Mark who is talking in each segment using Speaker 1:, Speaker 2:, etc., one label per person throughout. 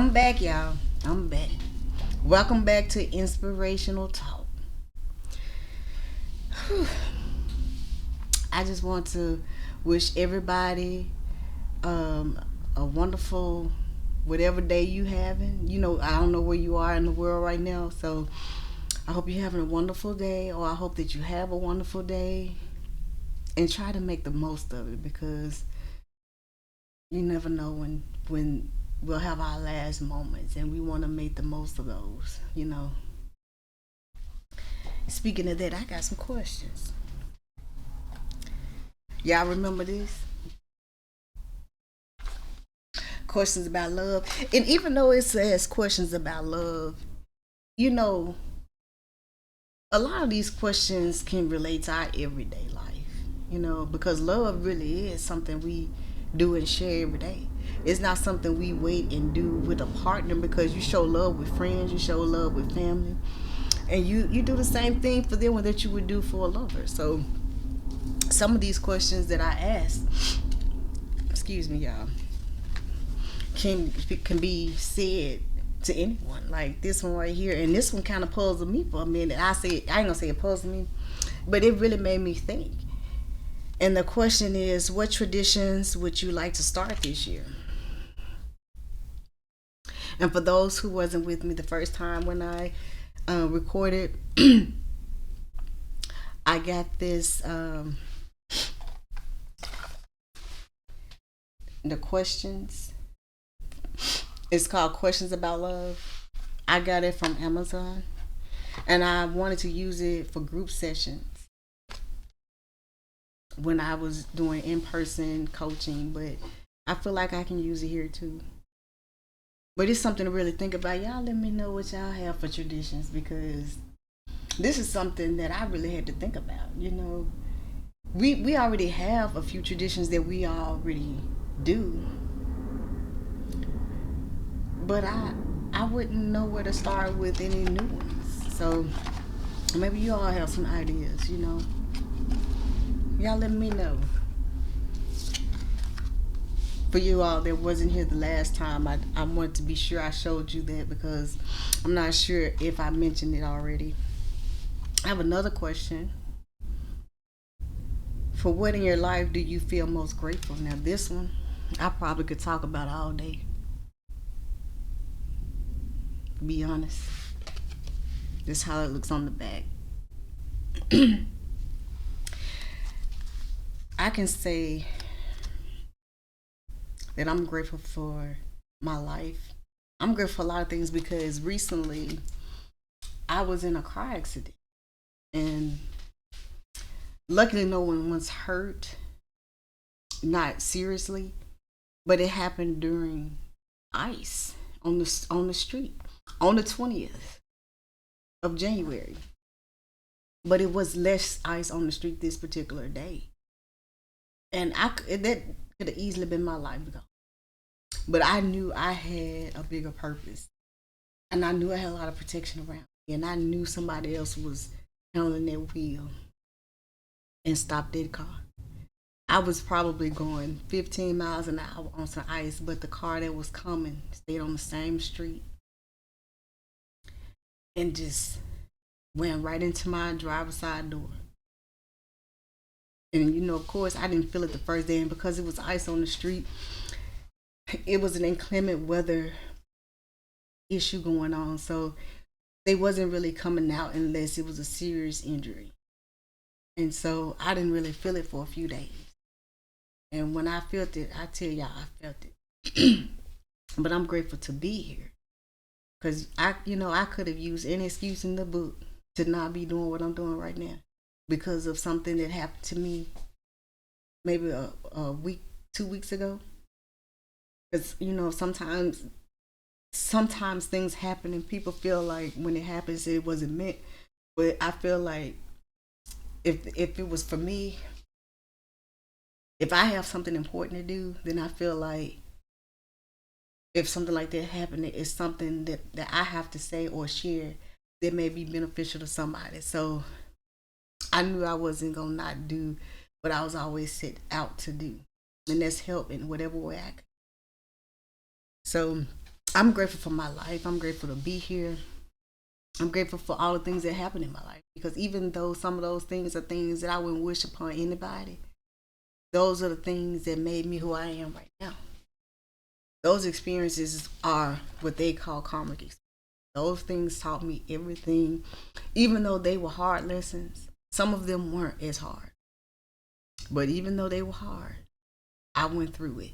Speaker 1: I'm back, y'all. I'm back. Welcome back to Inspirational Talk. I just want to wish everybody um, a wonderful whatever day you having. I don't know where you are in the world right now, so I hope you're having a wonderful day, or I hope that you have a wonderful day, and try to make the most of it because you never know when we'll have our last moments, and we want to make the most of those. Speaking of that, I got some questions. Y'all remember this? Questions about love. And even though it says questions about love, you know, a lot of these questions can relate to our everyday life, because love really is something we do and share every day. It's not something we wait and do with a partner because you show love with friends, you show love with family, and you do the same thing for them that you would do for a lover. So some of these questions that I ask, excuse me, y'all, can be said to anyone. Like this one right here, and this one kind of puzzled me for a minute. I ain't gonna say it puzzled me, but it really made me think. And the question is, what traditions would you like to start this year? And for those who wasn't with me the first time when I recorded, I got this. The questions. It's called Questions About Love. I got it from Amazon, and I wanted to use it for group sessions when I was doing in-person coaching, but I feel like I can use it here too. But it's something to really think about. Y'all let me know what y'all have for traditions because this is something that I really had to think about. We already have a few traditions that we already do, but I wouldn't know where to start with any new ones. So maybe you all have some ideas. Y'all let me know. For you all that wasn't here the last time, I wanted to be sure I showed you that because I'm not sure if I mentioned it already. I have another question. For what in your life do you feel most grateful? Now this one, I probably could talk about all day. To be honest. This is how it looks on the back. I can say that I'm grateful for my life. I'm grateful for a lot of things because recently I was in a car accident, and luckily no one was hurt, not seriously, but it happened during ice on the street on the 20th of January. But it was less ice on the street this particular day, and that could have easily been my life ago. But I knew I had a bigger purpose, and I knew I had a lot of protection around me, and I knew somebody else was handling that wheel and stopped that car. I was probably going 15 miles an hour on some ice, but the car that was coming stayed on the same street and just went right into my driver's side door. And of course, I didn't feel it the first day, and because it was ice on the street, it was an inclement weather issue going on, so they wasn't really coming out unless it was a serious injury. And so I didn't really feel it for a few days. And when I felt it, I tell y'all, I felt it. But I'm grateful to be here because I could have used any excuse in the book to not be doing what I'm doing right now because of something that happened to me maybe a week, 2 weeks ago. Because sometimes things happen and people feel like when it happens it wasn't meant. But I feel like if it was for me, if I have something important to do, then I feel like if something like that happened, it's something that I have to say or share that may be beneficial to somebody. So I knew I wasn't gonna not do what I was always set out to do, and that's help in whatever way I could. So I'm grateful for my life. I'm grateful to be here. I'm grateful for all the things that happen in my life, because even though some of those things are things that I wouldn't wish upon anybody, those are the things that made me who I am right now. Those experiences are what they call karmic experiences. Those things taught me everything, even though they were hard lessons. Some of them weren't as hard, but even though they were hard, I went through it.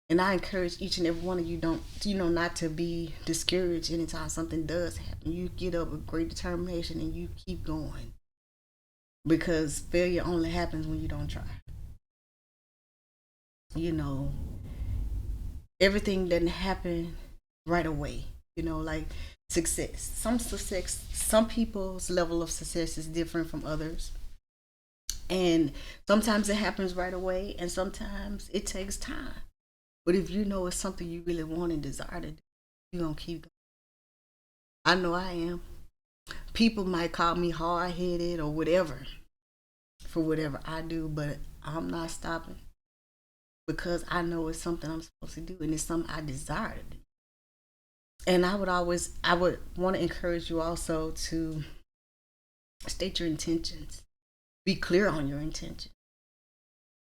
Speaker 1: And I encourage each and every one of you, don't not to be discouraged anytime something does happen. You get up with great determination and you keep going, because failure only happens when you don't try. You know, everything doesn't happen right away. Like success. Some people's level of success is different from others. And sometimes it happens right away, and sometimes it takes time. But if you know it's something you really want and desire to do, you're going to keep going. I know I am. People might call me hard headed or whatever for whatever I do, but I'm not stopping, because I know it's something I'm supposed to do, and it's something I desire to do. And I would want to encourage you also to state your intentions. Be clear on your intention.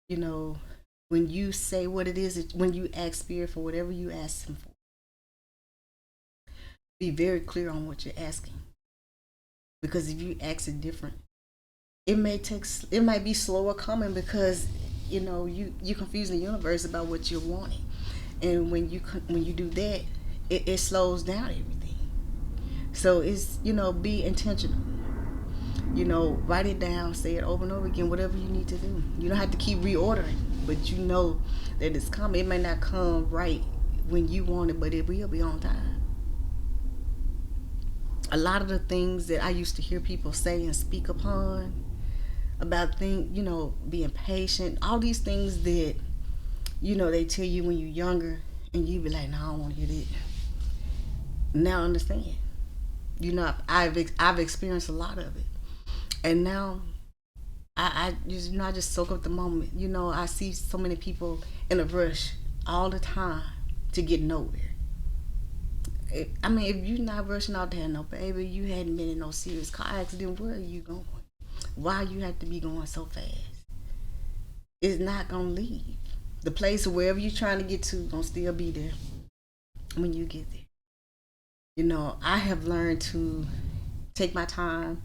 Speaker 1: When you say what it is, when you ask Spirit for whatever you ask Him for, be very clear on what you're asking. Because if you ask it different, it might be slower coming, because you confuse the universe about what you're wanting. And when you do that, it slows down everything. So it's, be intentional. Write it down, say it over and over again, whatever you need to do. You don't have to keep reordering, but you know that it's coming. It may not come right when you want it, but it will be on time. A lot of the things that I used to hear people say and speak upon about being patient, all these things that, they tell you when you're younger, and you be like, no, I don't want to hear that. Now I understand. I've experienced a lot of it. And now I just soak up the moment. I see so many people in a rush all the time to get nowhere. If you're not rushing out to have no baby, you hadn't been in no serious car accident, where are you going? Why you have to be going so fast? It's not gonna leave. The place wherever you're trying to get to gonna still be there when you get there. I have learned to take my time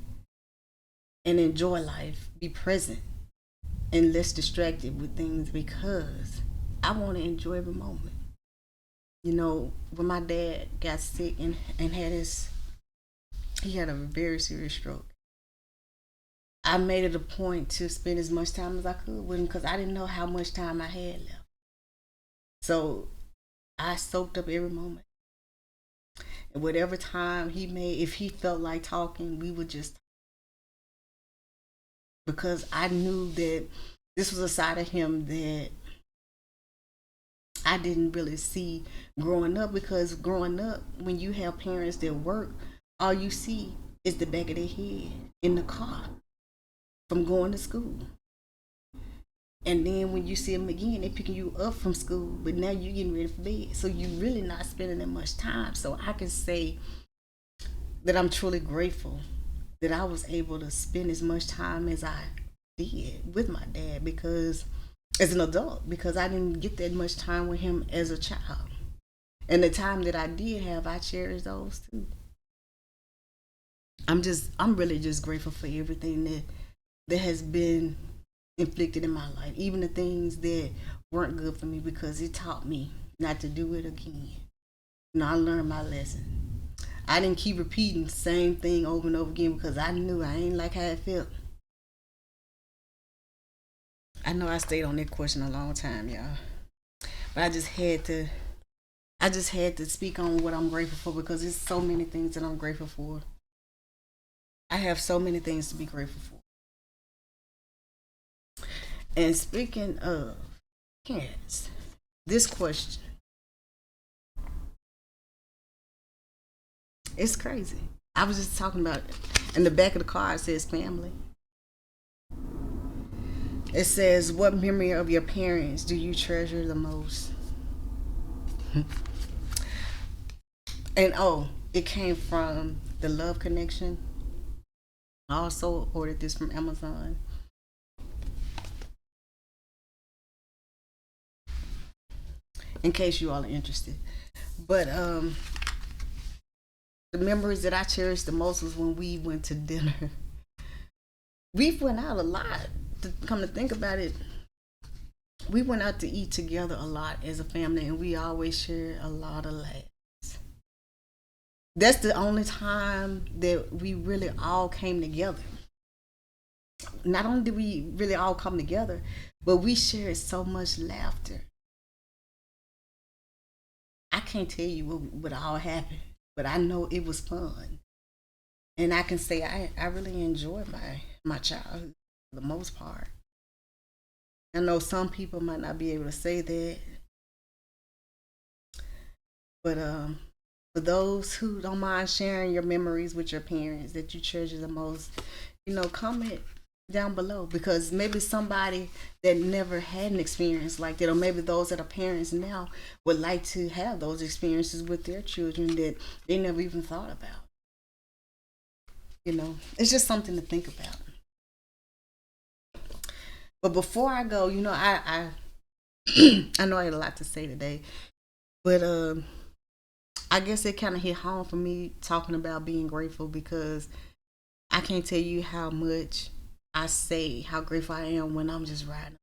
Speaker 1: and enjoy life, be present, and less distracted with things, because I want to enjoy every moment. When my dad got sick and he had a very serious stroke, I made it a point to spend as much time as I could with him, because I didn't know how much time I had left. So I soaked up every moment. And whatever time he made, if he felt like talking, we would just talk. Because I knew that this was a side of him that I didn't really see growing up. Because growing up, when you have parents that work, all you see is the back of their head in the car from going to school. And then when you see them again, they're picking you up from school, but now you're getting ready for bed. So you're really not spending that much time. So I can say that I'm truly grateful that I was able to spend as much time as I did with my dad, because as an adult, because I didn't get that much time with him as a child. And the time that I did have, I cherish those too. I'm really just grateful for everything that has been inflicted in my life, even the things that weren't good for me, because it taught me not to do it again. I learned my lesson. I didn't keep repeating the same thing over and over again, because I knew I ain't like how it felt. I know I stayed on that question a long time, y'all, but I just had to speak on what I'm grateful for, because there's so many things that I'm grateful for. I have so many things to be grateful for. And speaking of cats, this question, it's crazy. I was just talking about it. In the back of the card, it says family. It says, what memory of your parents do you treasure the most? And oh, it came from the Love Connection. I also ordered this from Amazon. In case you all are interested. But the memories that I cherish the most was when we went to dinner. We've went out a lot. To come to think about it, we went out to eat together a lot as a family, and we always share a lot of laughs. That's the only time that we really all came together. Not only did we really all come together, but we shared so much laughter. I can't tell you what all happened, but I know it was fun. And I can say I really enjoyed my childhood for the most part. I know some people might not be able to say that, but for those who don't mind sharing your memories with your parents that you treasure the most, comment down below, because maybe somebody that never had an experience like that, or maybe those that are parents now would like to have those experiences with their children that they never even thought about. It's just something to think about. But before I go, I know I had a lot to say today, but I guess it kind of hit home for me talking about being grateful, because I can't tell you how much I say how grateful I am when I'm just riding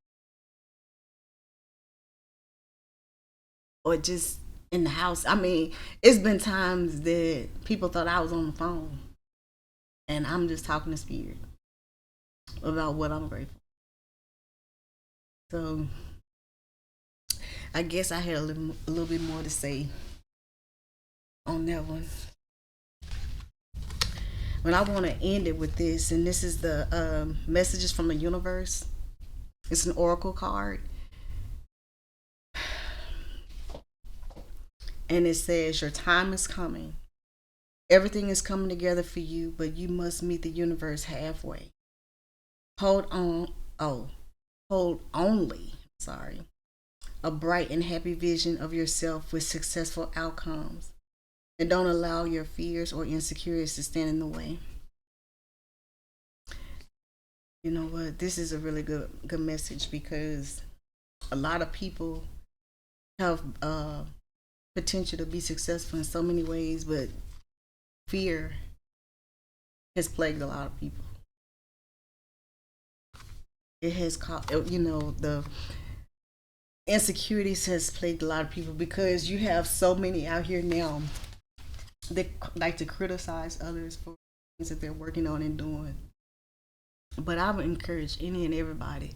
Speaker 1: or just in the house. I mean, it's been times that people thought I was on the phone and I'm just talking to spirit about what I'm grateful. So I guess I had a little bit more to say on that one. But I want to end it with this, and this is the messages from the universe. It's an oracle card, and it says, your time is coming. Everything is coming together for you, but you must meet the universe halfway. Hold on. Oh, hold only. Sorry. A bright and happy vision of yourself with successful outcomes. And don't allow your fears or insecurities to stand in the way. You know what? This is a really good message, because a lot of people have potential to be successful in so many ways, but fear has plagued a lot of people. It has caught, the insecurities has plagued a lot of people, because you have so many out here now that like to criticize others for things that they're working on and doing. But I would encourage any and everybody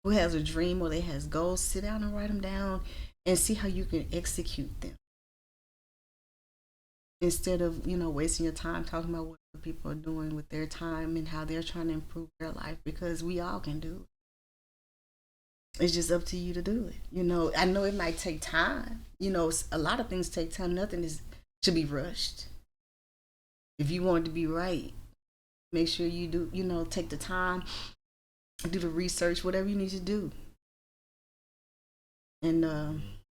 Speaker 1: who has a dream or they has goals, sit down and write them down and see how you can execute them, instead of wasting your time talking about what other people are doing with their time and how they're trying to improve their life, because we all can do it. It's just up to you to do it. I know it might take time. A lot of things take time. Nothing is should be rushed. If you want it to be right, make sure you do, take the time, do the research, whatever you need to do. And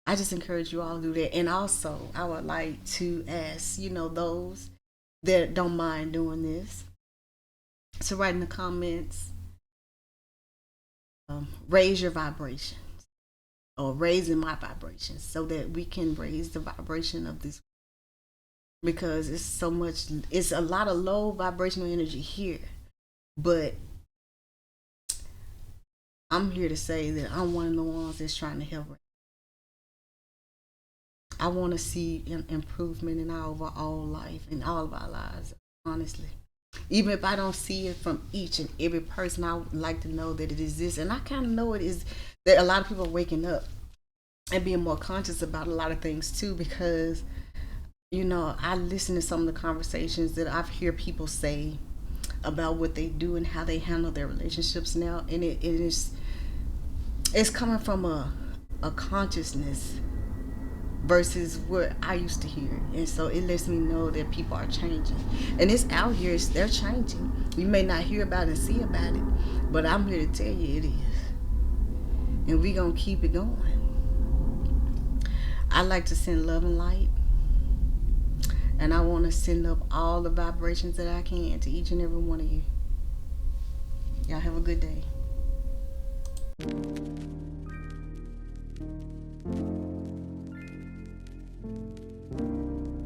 Speaker 1: I just encourage you all to do that. And also, I would like to ask, those that don't mind doing this, to write in the comments, raise your vibrations, or raising my vibrations, so that we can raise the vibration of this, because it's a lot of low vibrational energy here. But I'm here to say that I'm one of the ones that's trying to help. I want to see an improvement in our overall life, in all of our lives, honestly. Even if I don't see it from each and every person, I would like to know that it exists. And I kind of know it is, that a lot of people are waking up and being more conscious about a lot of things too, because I listen to some of the conversations that I've heard people say about what they do and how they handle their relationships now, and it's coming from a consciousness versus what I used to hear. And so it lets me know that people are changing. And it's out here, they're changing. You may not hear about it and see about it, but I'm here to tell you it is. And we're going to keep it going. I like to send love and light. And I want to send up all the vibrations that I can to each and every one of you. Y'all have a good day.